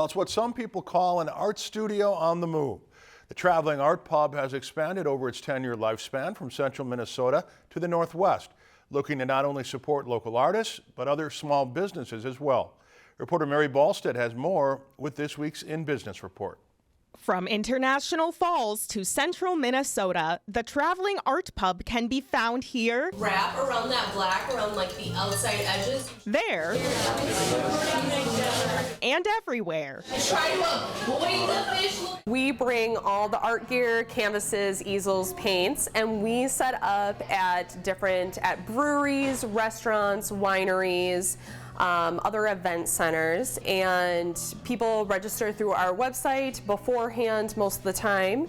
Well, it's what some people call an art studio on the move. The Traveling Art Pub has expanded over its 10-year lifespan from central Minnesota to the Northwest, looking to not only support local artists, but other small businesses as well. Reporter Mary Ballstead has more with this week's In Business report. From International Falls to central Minnesota, the Traveling Art Pub can be found here. Wrap around that black, around like the outside edges. There. And everywhere. Try to avoid the fish. We bring all the art gear, canvases, easels, paints, and we set up at breweries, restaurants, wineries, other event centers, and people register through our website beforehand most of the time,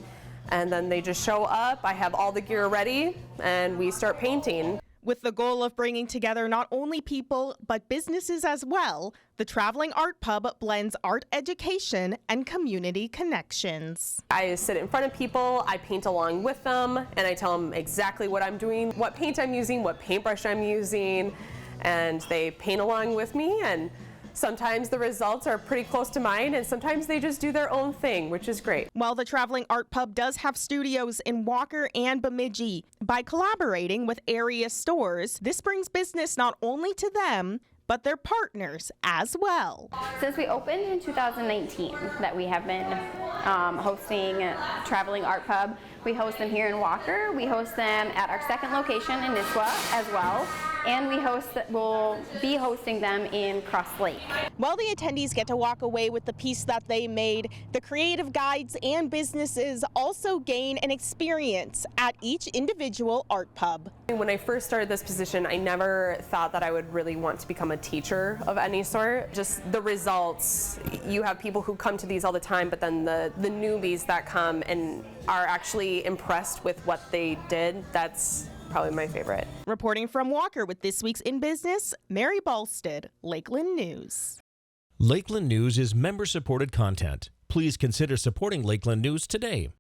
and then they just show up. I have all the gear ready and we start painting. With the goal of bringing together not only people but businesses as well, the Traveling Art Pub blends art education and community connections. I sit in front of people, I paint along with them, and I tell them exactly what I'm doing, what paint I'm using, what paintbrush I'm using, and they paint along with me, and sometimes the results are pretty close to mine, and sometimes they just do their own thing, which is great. While the Traveling Art Pub does have studios in Walker and Bemidji, by collaborating with area stores, this brings business not only to them, but their partners as well. Since we opened in 2019, that we have been hosting Traveling Art Pub. We host them here in Walker. We host them at our second location in Nisswa as well. And we'll be hosting them in Cross Lake. While the attendees get to walk away with the piece that they made, the creative guides and businesses also gain an experience at each individual art pub. When I first started this position, I never thought that I would really want to become a teacher of any sort. Just the results, you have people who come to these all the time, but then the newbies that come and are actually impressed with what they did, that's probably my favorite. Reporting from Walker with this week's In Business, Mary Ballstead, Lakeland News. Lakeland News is member-supported content. Please consider supporting Lakeland News today.